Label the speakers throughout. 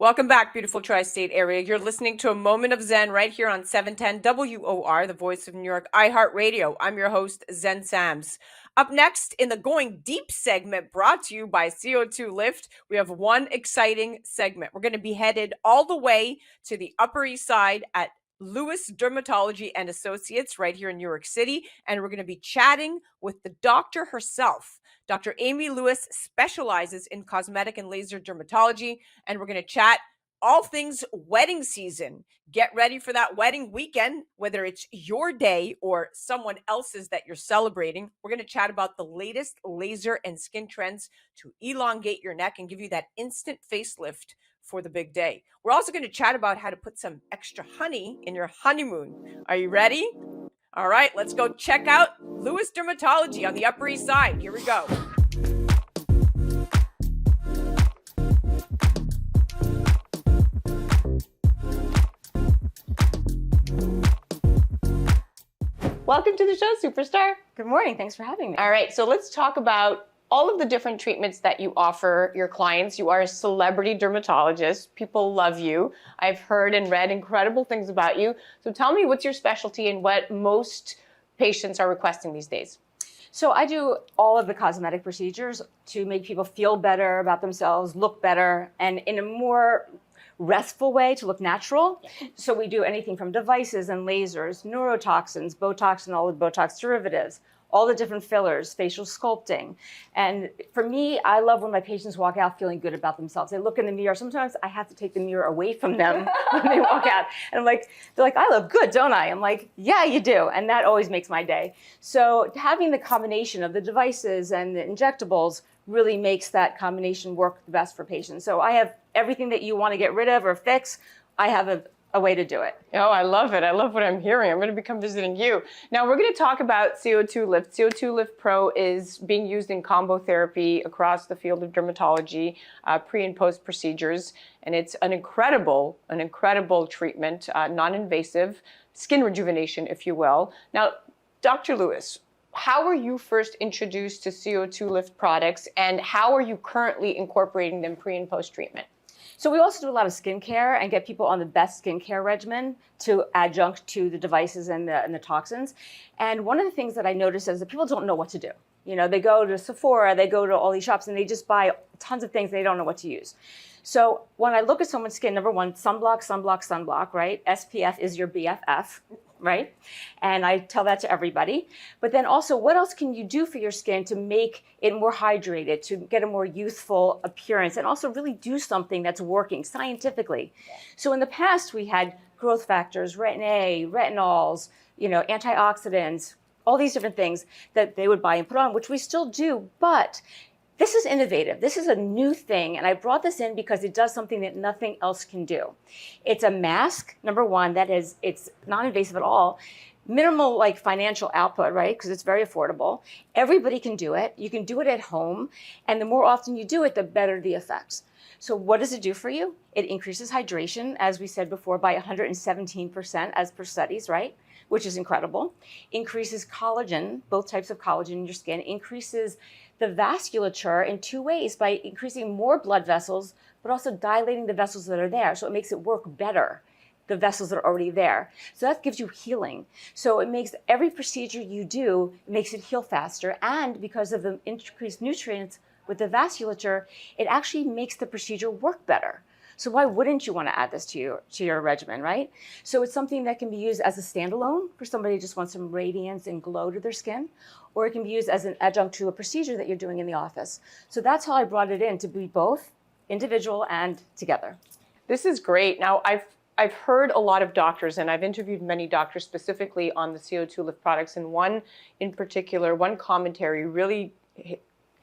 Speaker 1: Welcome back, beautiful tri-state area. You're listening to A Moment of Zen right here on 710 WOR, the voice of New York, iHeartRadio. I'm your host, Zen Sams. Up next in the Going Deep segment, brought to you by CO2 Lift, we have one exciting segment. We're going to be headed all the way to the Upper East Side at Lewis Dermatology and Associates right here in New York City, and we're going to be chatting with the doctor herself. Dr. Amy Lewis specializes in cosmetic and laser dermatology, and we're going to chat all things wedding season. Get ready for that wedding weekend, whether it's your day or someone else's that you're celebrating. We're going to chat about the latest laser and skin trends to elongate your neck and give you that instant facelift for the big day. We're also going to chat about how to put some extra honey in your honeymoon. Are you ready? All right, let's go check out Lewis Dermatology on the Upper East Side. Here we go.
Speaker 2: Welcome to the show, superstar.
Speaker 3: Good morning. Thanks for having me.
Speaker 2: All right, so let's talk about all of the different treatments that you offer your clients. You are a celebrity dermatologist. People love you. I've heard and read incredible things about you. So tell me, what's your specialty and what most patients are requesting these days?
Speaker 3: So I do all of the cosmetic procedures to make people feel better about themselves, look better, and in a more restful way to look natural. So we do anything from devices and lasers, neurotoxins, Botox and all the Botox derivatives, all the different fillers, facial sculpting. And for me, I love when my patients walk out feeling good about themselves. They look in the mirror. Sometimes I have to take the mirror away from them when they walk out. And I'm like, they're like, I look good, don't I? I'm like, yeah, you do. And that always makes my day. So having the combination of the devices and the injectables really makes that combination work the best for patients. So I have everything that you want to get rid of or fix. I have a way to do it.
Speaker 2: Oh, I love it. I love what I'm hearing. I'm going to become visiting you. Now we're going to talk about CO2 Lift. CO2 Lift Pro is being used in combo therapy across the field of dermatology, pre and post procedures. And it's an incredible treatment, non-invasive skin rejuvenation, if you will. Now, Dr. Lewis, how were you first introduced to CO2 Lift products, and how are you currently incorporating them pre and post treatment?
Speaker 3: So we also do a lot of skincare and get people on the best skincare regimen to adjunct to the devices and the toxins. And one of the things that I noticed is that people don't know what to do. You know, they go to Sephora, they go to all these shops, and they just buy tons of things they don't know what to use. So when I look at someone's skin, number one, sunblock, right? SPF is your BFF. Right? And I tell that to everybody. But then also, what else can you do for your skin to make it more hydrated, to get a more youthful appearance, and also really do something that's working scientifically? Yeah. So in the past, we had growth factors, retin A, retinols, antioxidants, all these different things that they would buy and put on, which we still do, but this is innovative. This is a new thing, and I brought this in because it does something that nothing else can do. It's a mask, number one, it's non-invasive at all, minimal financial output, right? Because it's very affordable. Everybody can do it. You can do it at home, and the more often you do it, the better the effects. So what does it do for you? It increases hydration, as we said before, by 117% as per studies, right? Which is incredible. Increases collagen, both types of collagen in your skin, increases the vasculature in two ways, by increasing more blood vessels, but also dilating the vessels that are there. So it makes it work better, the vessels that are already there. So that gives you healing. So it makes every procedure you do, it makes it heal faster. And because of the increased nutrients with the vasculature, it actually makes the procedure work better. So why wouldn't you want to add this to your regimen, right? So it's something that can be used as a standalone for somebody who just wants some radiance and glow to their skin, or it can be used as an adjunct to a procedure that you're doing in the office. So that's how I brought it in, to be both individual and together.
Speaker 2: This is great. Now, I've heard a lot of doctors, and I've interviewed many doctors specifically on the CO2 Lift products, and one in particular, one commentary really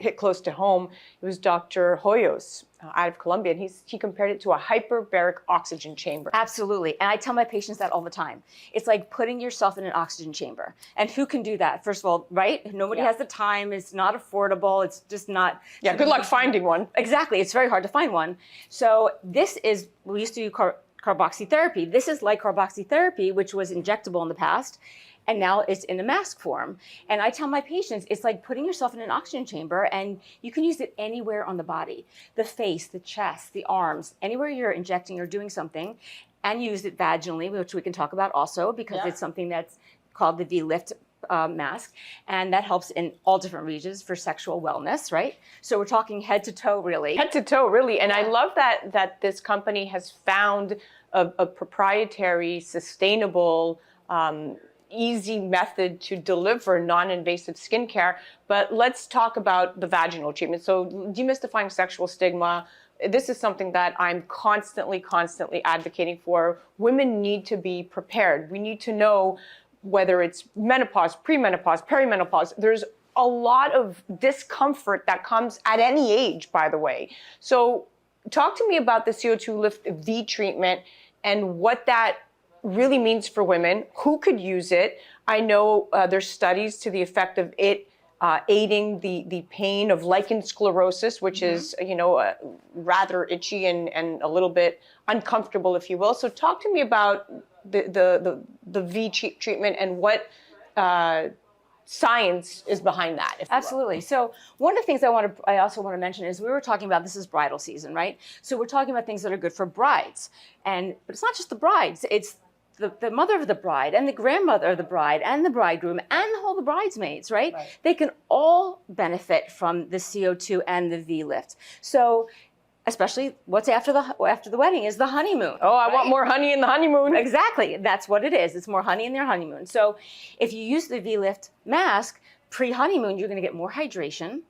Speaker 2: hit close to home. It was Dr. Hoyos out of Colombia, and he compared it to a hyperbaric oxygen chamber.
Speaker 3: Absolutely, and I tell my patients that all the time. It's like putting yourself in an oxygen chamber. And who can do that? First of all, right? Nobody has the time, it's not affordable, it's just not.
Speaker 2: Yeah, good luck finding one.
Speaker 3: Exactly, it's very hard to find one. So this is, we used to do carboxy therapy. This is like carboxy therapy, which was injectable in the past, and now it's in a mask form. And I tell my patients, it's like putting yourself in an oxygen chamber, and you can use it anywhere on the body, the face, the chest, the arms, anywhere you're injecting or doing something, and use it vaginally, which we can talk about also, because it's something that's called the V-Lift mask, and that helps in all different regions for sexual wellness, right? So we're talking head to toe, really.
Speaker 2: Head to toe, really. And I love that this company has found a proprietary, sustainable, easy method to deliver non-invasive skincare. But let's talk about the vaginal treatment. So demystifying sexual stigma. This is something that I'm constantly advocating for. Women need to be prepared. We need to know whether it's menopause, premenopause, perimenopause. There's a lot of discomfort that comes at any age, by the way. So talk to me about the CO2 Lift V treatment and what that really means for women. Who could use it? I know there's studies to the effect of it aiding the pain of lichen sclerosis, which is, rather itchy and a little bit uncomfortable, if you will. So talk to me about the V treatment and what science is behind that.
Speaker 3: Absolutely. So one of the things I also want to mention is we were talking about this is bridal season, right? So we're talking about things that are good for brides, but it's not just the brides. It's the mother of the bride and the grandmother of the bride and the bridegroom and all the bridesmaids, right? They can all benefit from the CO2 and the V-Lift. So especially what's after the wedding is the honeymoon.
Speaker 2: Oh, I want more honey in the honeymoon.
Speaker 3: Exactly. That's what it is. It's more honey in their honeymoon. So if you use the V-Lift mask pre-honeymoon, you're going to get more hydration.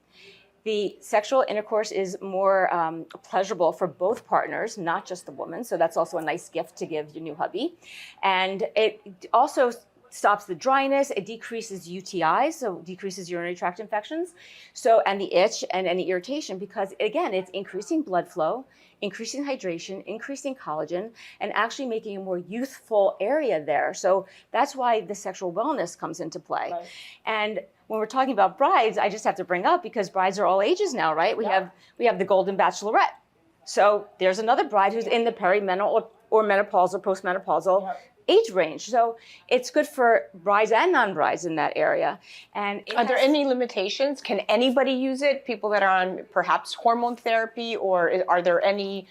Speaker 3: The sexual intercourse is more pleasurable for both partners, not just the woman. So that's also a nice gift to give your new hubby. And it also stops the dryness. It decreases UTIs, so decreases urinary tract infections. So, and the itch and any irritation, because again, it's increasing blood flow, increasing hydration, increasing collagen, and actually making a more youthful area there. So that's why the sexual wellness comes into play. Right. And when we're talking about brides, I just have to bring up, because brides are all ages now, right? We have the golden bachelorette. So there's another bride who's in the perimenopause or menopausal, postmenopausal age range. So it's good for brides and non-brides in that area. And
Speaker 2: are there any limitations? Can anybody use it? People that are on perhaps hormone therapy, or are there any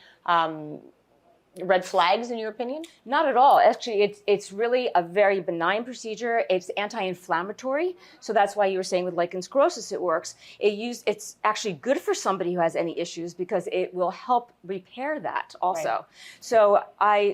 Speaker 2: red flags in your opinion?
Speaker 3: Not at all. Actually, it's really a very benign procedure. It's anti-inflammatory. So that's why you were saying with lichen sclerosis it works. It's actually good for somebody who has any issues, because it will help repair that also. Right. So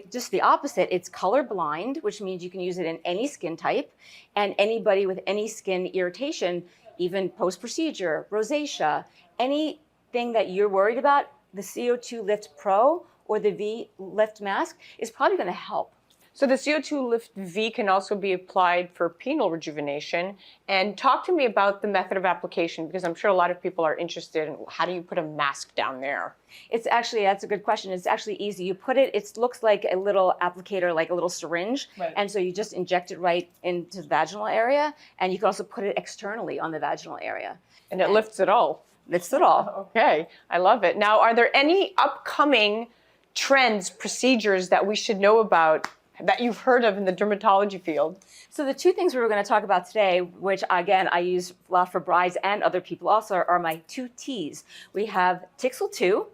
Speaker 3: just the opposite, it's color blind, which means you can use it in any skin type, and anybody with any skin irritation, even post-procedure, rosacea, anything that you're worried about, the CO2 Lift Pro or the V-Lift mask is probably going to help.
Speaker 2: So the CO2 Lift V can also be applied for penile rejuvenation. And talk to me about the method of application, because I'm sure a lot of people are interested in how do you put a mask down there?
Speaker 3: That's a good question. It's actually easy. You put it looks like a little applicator, like a little syringe. Right. And so you just inject it right into the vaginal area. And you can also put it externally on the vaginal area.
Speaker 2: And it lifts it all.
Speaker 3: Lifts it all.
Speaker 2: Okay, I love it. Now, are there any upcoming trends, procedures that we should know about that you've heard of in the dermatology field?
Speaker 3: So the two things we were going to talk about today, which again I use a lot for brides and other people also, are my two T's. We have Tixel 2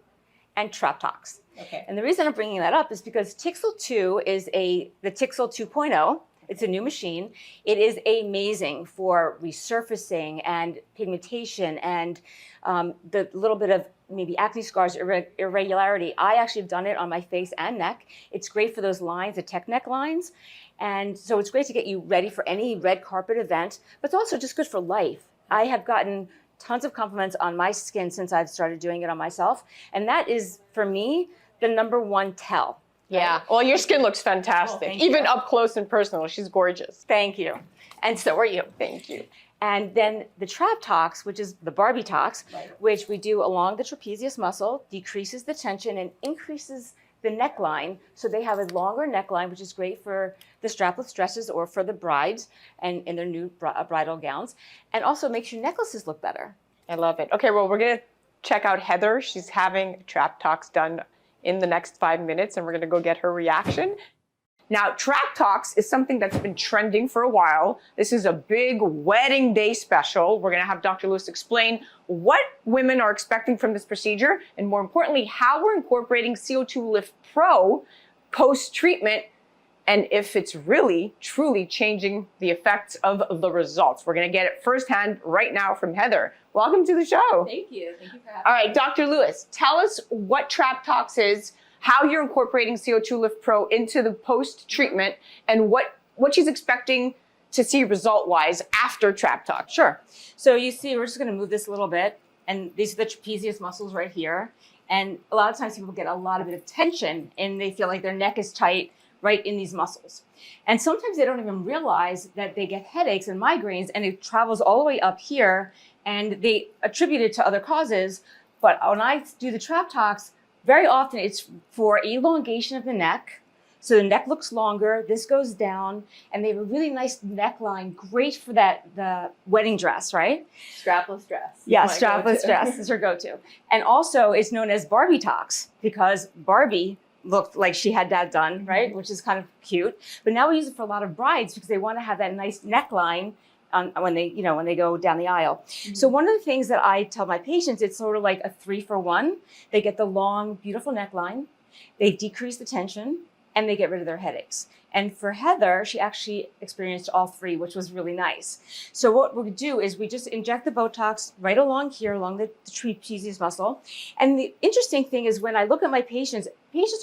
Speaker 3: and Traptox. Okay. And the reason I'm bringing that up is because Tixel 2 is the Tixel 2.0. It's a new machine. It is amazing for resurfacing and pigmentation and the little bit of maybe acne scars, irregularity. I actually have done it on my face and neck. It's great for those lines, the tech neck lines. And so it's great to get you ready for any red carpet event, but it's also just good for life. I have gotten tons of compliments on my skin since I've started doing it on myself. And that is, for me, the number one tell.
Speaker 2: Yeah. Right? Well, your skin looks fantastic. Even up close and personal. She's gorgeous.
Speaker 3: Thank you. And so are you.
Speaker 2: Thank you.
Speaker 3: And then the Traptox, which is the Barbie Tox, which we do along the trapezius muscle, decreases the tension and increases the neckline. So they have a longer neckline, which is great for the strapless dresses or for the brides and in their new bridal gowns. And also makes your necklaces look better.
Speaker 2: I love it. Okay, well, we're going to check out Heather. She's having Traptox done in the next 5 minutes, and we're going to go get her reaction. Now, Traptox is something that's been trending for a while. This is a big wedding day special. We're going to have Dr. Lewis explain what women are expecting from this procedure, and more importantly, how we're incorporating CO2 Lift Pro post-treatment, and if it's really, truly changing the effects of the results. We're going to get it firsthand right now from Heather. Welcome to the show.
Speaker 4: Thank you. Thank you for having me.
Speaker 2: All right, Dr. Lewis, tell us what Traptox is, how you're incorporating CO2 Lift Pro into the post-treatment, and what she's expecting to see result-wise after Traptox.
Speaker 3: Sure. So you see, we're just going to move this a little bit, and these are the trapezius muscles right here. And a lot of times people get a lot of tension, and they feel like their neck is tight right in these muscles. And sometimes they don't even realize that they get headaches and migraines, and it travels all the way up here, and they attribute it to other causes. But when I do the Traptox, very often it's for elongation of the neck. So the neck looks longer, this goes down, and they have a really nice neckline, great for the wedding dress, right?
Speaker 4: Strapless dress.
Speaker 3: Yeah,
Speaker 4: My
Speaker 3: strapless
Speaker 4: go-to.
Speaker 3: dress is her go-to. And also it's known as Barbie Tox because Barbie looked like she had that done, right? Which is kind of cute. But now we use it for a lot of brides because they want to have that nice neckline when they go down the aisle. So one of the things that I tell my patients, it's sort of like a 3-for-1. They get the long, beautiful neckline, they decrease the tension, and they get rid of their headaches. And for Heather, she actually experienced all three, which was really nice. So what we do is we just inject the Botox right along here, along the trapezius muscle. And the interesting thing is when I look at my patients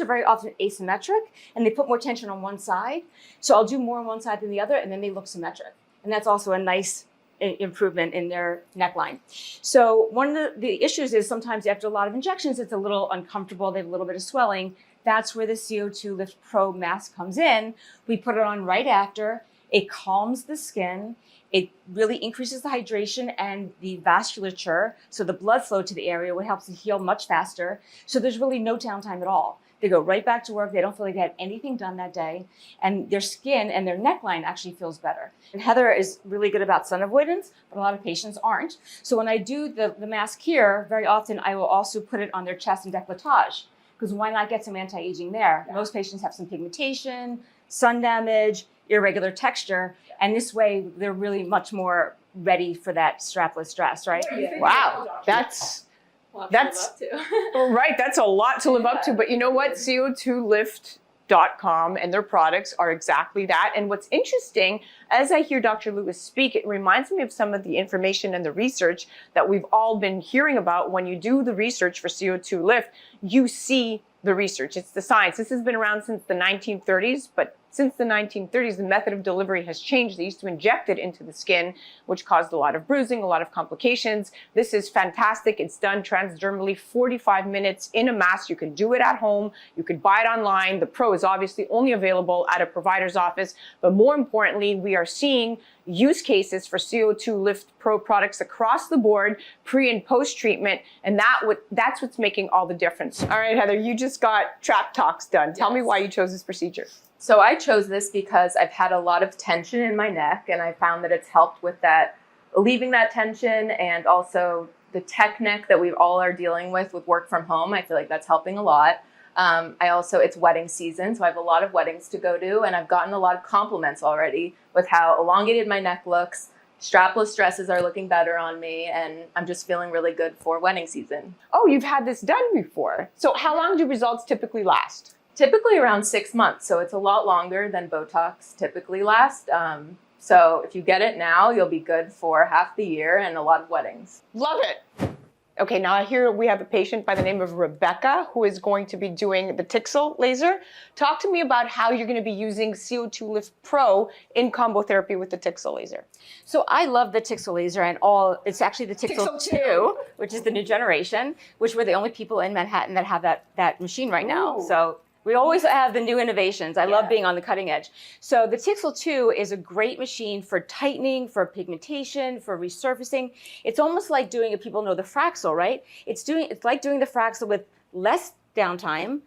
Speaker 3: are very often asymmetric, and they put more tension on one side. So I'll do more on one side than the other, and then they look symmetric. And that's also a nice improvement in their neckline. So one of the issues is sometimes after a lot of injections, it's a little uncomfortable. They have a little bit of swelling. That's where the CO2 Lift Pro mask comes in. We put it on right after. It calms the skin. It really increases the hydration and the vasculature. So the blood flow to the area, which helps it heal much faster. So there's really no downtime at all. They go right back to work. They don't feel like they had anything done that day. And their skin and their neckline actually feels better. And Heather is really good about sun avoidance, but a lot of patients aren't. So when I do the mask here, very often I will also put it on their chest and décolletage, because why not get some anti-aging there? Yeah. Most patients have some pigmentation, sun damage, irregular texture, and this way they're really much more ready for that strapless dress, right?
Speaker 2: Yeah. Wow, that's right. That's a lot to live up to. But you know what? CO2lift.com and their products are exactly that. And what's interesting, as I hear Dr. Lewis speak, it reminds me of some of the information and the research that we've all been hearing about. When you do the research for CO2 Lift, you see the research. It's the science. This has been around since the 1930s, but since the 1930s, the method of delivery has changed. They used to inject it into the skin, which caused a lot of bruising, a lot of complications. This is fantastic. It's done transdermally, 45 minutes in a mask. You can do it at home. You could buy it online. The Pro is obviously only available at a provider's office. But more importantly, we are seeing use cases for CO2 Lift Pro products across the board, pre and post treatment, and that's what's making all the difference. All right, Heather, you just got Traptox done. Tell me why you chose this procedure.
Speaker 4: So I chose this because I've had a lot of tension in my neck, and I found that it's helped with that, alleviating that tension, and also the tech neck that we all are dealing with work from home. I feel like that's helping a lot. It's wedding season, so I have a lot of weddings to go to, and I've gotten a lot of compliments already with how elongated my neck looks. Strapless dresses are looking better on me, and I'm just feeling really good for wedding season.
Speaker 2: Oh, you've had this done before. So how long do results typically last?
Speaker 4: Typically around 6 months, so it's a lot longer than Botox typically lasts. So if you get it now, you'll be good for half the year and a lot of weddings.
Speaker 2: Love it. Okay, now here we have a patient by the name of Rebecca who is going to be doing the Tixel laser. Talk to me about how you're going to be using CO2 Lift Pro in combo therapy with the Tixel laser.
Speaker 3: So I love the Tixel laser, and it's actually the Tixel 2, which is the new generation, which we're the only people in Manhattan that have that machine right now. So we always have the new innovations. I love being on the cutting edge. So the Tixel 2 is a great machine for tightening, for pigmentation, for resurfacing. It's almost like doing, if people know the Fraxel, right? It's like doing the Fraxel with less downtime,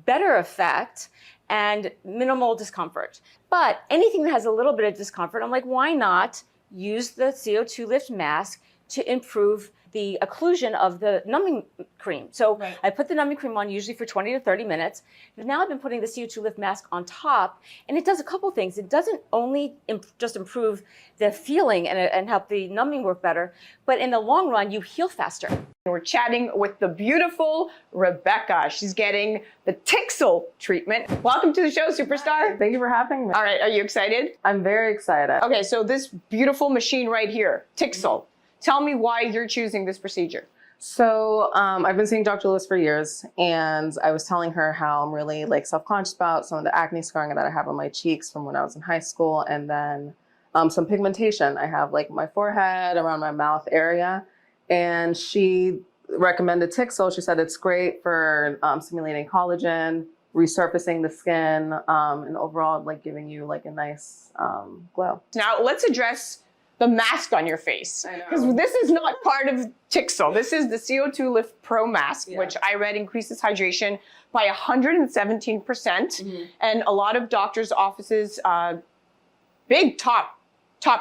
Speaker 3: better effect, and minimal discomfort. But anything that has a little bit of discomfort, I'm like, why not use the CO2 Lift mask to improve the occlusion of the numbing cream. So
Speaker 1: Right.
Speaker 3: I put the numbing cream on usually for 20 to 30 minutes. And now I've been putting the CO2 lift mask on top, and it does a couple things. It doesn't only just improve the feeling and help the numbing work better, but in the long run, you heal faster.
Speaker 2: We're chatting with the beautiful Rebecca. She's getting the Tixel treatment. Welcome to the show, superstar.
Speaker 5: Thank you for having me.
Speaker 2: All right, are you excited?
Speaker 5: I'm very excited.
Speaker 2: Okay, so this beautiful machine right here, Tixel. Tell me why you're choosing this procedure.
Speaker 5: So I've been seeing Dr. Lewis for years, and I was telling her how I'm really like self-conscious about some of the acne scarring that I have on my cheeks from when I was in high school, and then some pigmentation. I have like my forehead, around my mouth area, and she recommended Tixel. She said it's great for stimulating collagen, resurfacing the skin, and overall like giving you like a nice glow.
Speaker 2: Now let's address the mask on your face, because this is not part of Tixel. This is the CO2 Lift Pro mask, which I read increases hydration by 117%. And a lot of doctors' offices, big top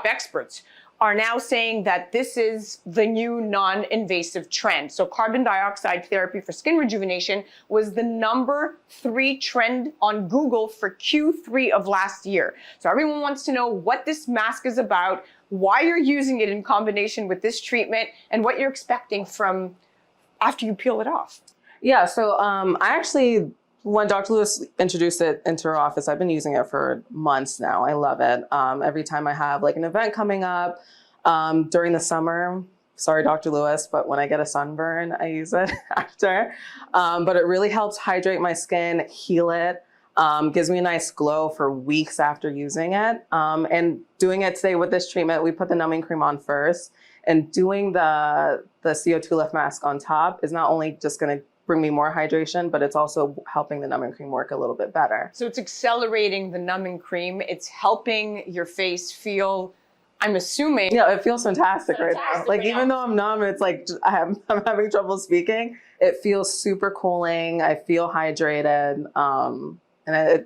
Speaker 2: experts, are now saying that this is the new non-invasive trend. So carbon dioxide therapy for skin rejuvenation was the #3 trend on Google for Q3 of last year. So everyone wants to know what this mask is about, why you're using it in combination with this treatment, and what you're expecting from after you peel it off.
Speaker 5: Yeah, so I actually, when Dr. Lewis introduced it into her office, I've been using it for months now. I love it. Every time I have like an event coming up during the summer, sorry, Dr. Lewis, but when I get a sunburn, I use it after. But it really helps hydrate my skin, heal it, gives me a nice glow for weeks after using it. And doing it today with this treatment, we put the numbing cream on first, and doing the CO2 lift mask on top is not only just going to bring me more hydration, but it's also helping the numbing cream work a little bit better.
Speaker 2: So it's accelerating the numbing cream. It's helping your face feel, I'm assuming.
Speaker 5: Yeah, it feels fantastic right now. Like even though I'm numb, it's like I'm having trouble speaking. It feels super cooling. I feel hydrated.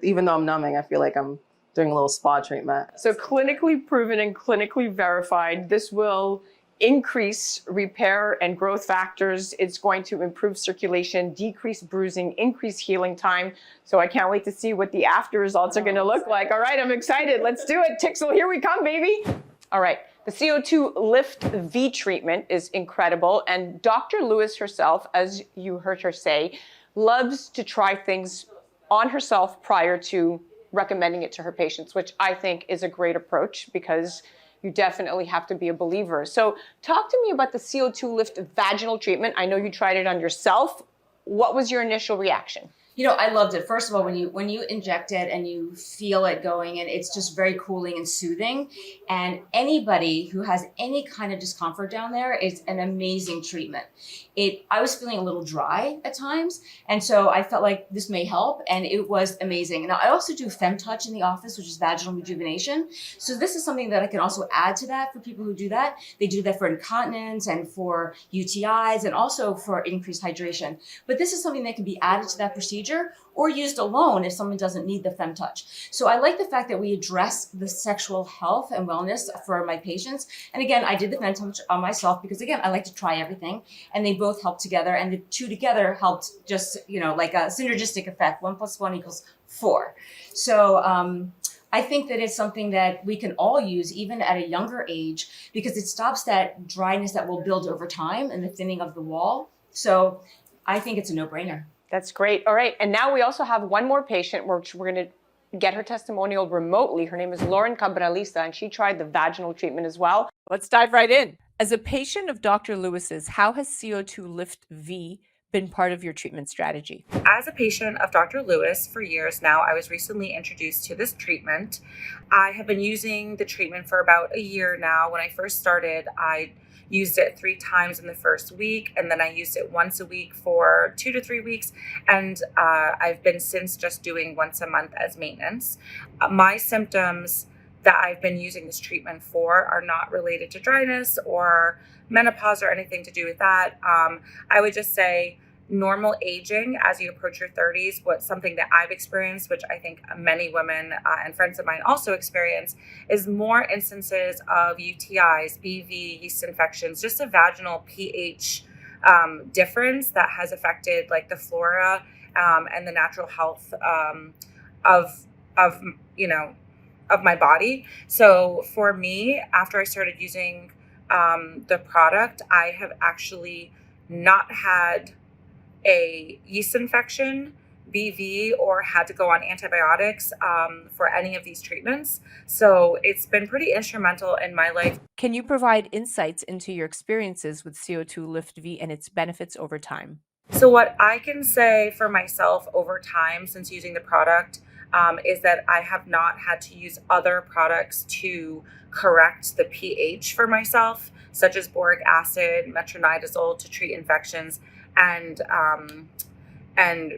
Speaker 5: Even though I'm numbing, I feel like I'm doing a little spa treatment.
Speaker 2: So clinically proven and clinically verified, this will increase repair and growth factors. It's going to improve circulation, decrease bruising, increase healing time. So I can't wait to see what the after results are going to look like. All right, I'm excited. Let's do it. Tixel, here we come, baby. All right. The CO2 Lift V treatment is incredible. And Dr. Lewis herself, as you heard her say, loves to try things on herself prior to recommending it to her patients, which I think is a great approach because you definitely have to be a believer. So talk to me about the CO2 Lift vaginal treatment. I know you tried it on yourself. What was your initial reaction?
Speaker 3: You know, I loved it. First of all, when you inject it and you feel it going, and it's just very cooling and soothing. And anybody who has any kind of discomfort down there, it's an amazing treatment. I was feeling a little dry at times, and so I felt like this may help, and it was amazing. Now, I also do FemTouch in the office, which is vaginal rejuvenation. So this is something that I can also add to that for people who do that. They do that for incontinence and for UTIs and also for increased hydration. But this is something that can be added to that procedure or used alone if someone doesn't need the FemTouch. So I like the fact that we address the sexual health and wellness for my patients. And again, I did the FemTouch on myself because again, I like to try everything, and they both help together, and the two together helped just, like a synergistic effect. 1 + 1 = 4. So I think that it's something that we can all use even at a younger age because it stops that dryness that will build over time and the thinning of the wall. So I think it's a no-brainer.
Speaker 2: That's great. All right. And now we also have one more patient, which we're going to get her testimonial remotely. Her name is Lauren Cabralista, and she tried the vaginal treatment as well.
Speaker 1: Let's dive right in. As a patient of Dr. Lewis's, how has CO2 Lift V been part of your treatment strategy?
Speaker 6: As a patient of Dr. Lewis for years now, I was recently introduced to this treatment. I have been using the treatment for about a year now. When I first started, I used it 3 times in the first week, and then I used it once a week for 2 to 3 weeks, and I've been since just doing once a month as maintenance. My symptoms that I've been using this treatment for are not related to dryness or menopause or anything to do with that. I would just say normal aging as you approach your 30s, something that I've experienced, which I think many women and friends of mine also experience, is more instances of UTIs, BV, yeast infections, just a vaginal pH difference that has affected like the flora and the natural health of my body. So for me, after I started using the product, I have actually not had a yeast infection, BV, or had to go on antibiotics for any of these treatments. So it's been pretty instrumental in my life.
Speaker 1: Can you provide insights into your experiences with CO2 Lift V and its benefits over time?
Speaker 6: So what I can say for myself over time since using the product is that I have not had to use other products to correct the pH for myself, such as boric acid, metronidazole to treat infections, and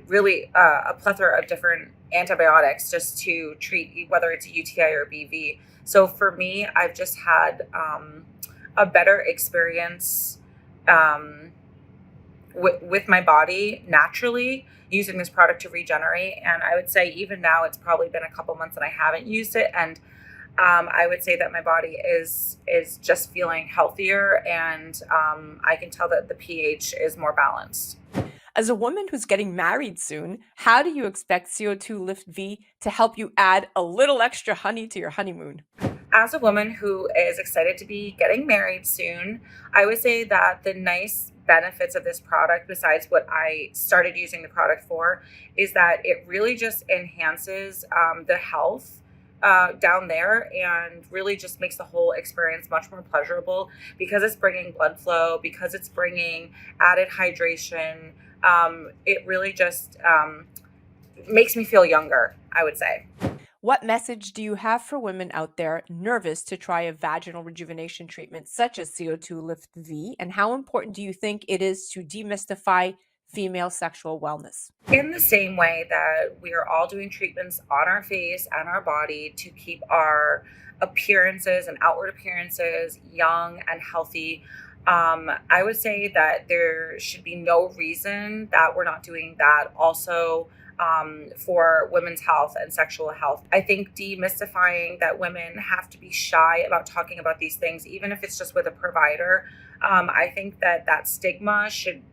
Speaker 6: really a plethora of different antibiotics just to treat whether it's a UTI or BV. So for me, I've just had a better experience with my body naturally using this product to regenerate. And I would say even now it's probably been a couple months that I haven't used it, and I would say that my body is just feeling healthier, and I can tell that the pH is more balanced.
Speaker 1: As a woman who's getting married soon, how do you expect CO2 Lift V to help you add a little extra honey to your honeymoon?
Speaker 6: As a woman who is excited to be getting married soon, I would say that the nice benefits of this product, besides what I started using the product for, is that it really just enhances the health down there, and really just makes the whole experience much more pleasurable because it's bringing blood flow, because it's bringing added hydration. It really just makes me feel younger, I would say.
Speaker 1: What message do you have for women out there nervous to try a vaginal rejuvenation treatment such as CO2 Lift V, and how important do you think it is to demystify female sexual wellness?
Speaker 6: In the same way that we are all doing treatments on our face and our body to keep our appearances and outward appearances young and healthy, I would say that there should be no reason that we're not doing that also for women's health and sexual health. I think demystifying that women have to be shy about talking about these things, even if it's just with a provider. I think that stigma should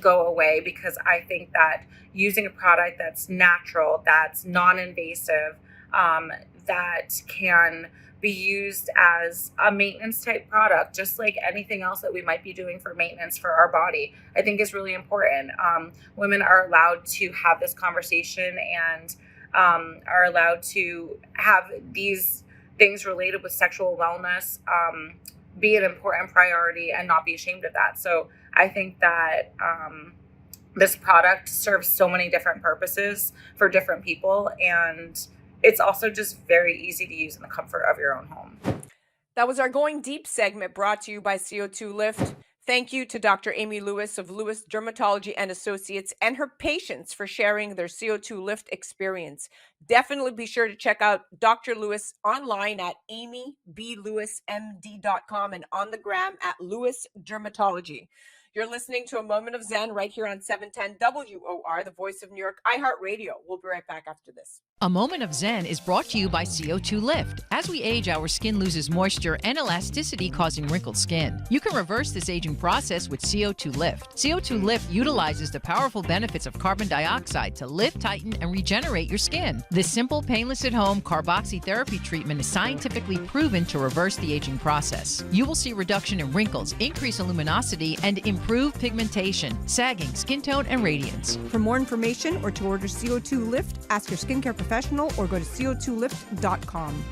Speaker 6: go away, because I think that using a product that's natural, that's non-invasive, that can be used as a maintenance type product, just like anything else that we might be doing for maintenance for our body, I think is really important. Women are allowed to have this conversation, and are allowed to have these things related with sexual wellness be an important priority and not be ashamed of that. So I think that this product serves so many different purposes for different people, and it's also just very easy to use in the comfort of your own home.
Speaker 1: That was our Going Deep segment, brought to you by CO2 Lift. Thank you to Dr. Amy Lewis of Lewis Dermatology and Associates and her patients for sharing their CO2 Lift experience. Definitely be sure to check out Dr. Lewis online at amyblewismd.com and on the gram at Lewis Dermatology. You're listening to A Moment of Zen right here on 710 WOR, the voice of New York, iHeartRadio. We'll be right back after this.
Speaker 7: A Moment of Zen is brought to you by CO2 Lift. As we age, our skin loses moisture and elasticity, causing wrinkled skin. You can reverse this aging process with CO2 Lift. CO2 Lift utilizes the powerful benefits of carbon dioxide to lift, tighten, and regenerate your skin. This simple, painless at-home carboxy therapy treatment is scientifically proven to reverse the aging process. You will see reduction in wrinkles, increase luminosity, and improve pigmentation, sagging, skin tone, and radiance.
Speaker 1: For more information or to order CO2 Lift, ask your skincare professional or go to co2lift.com.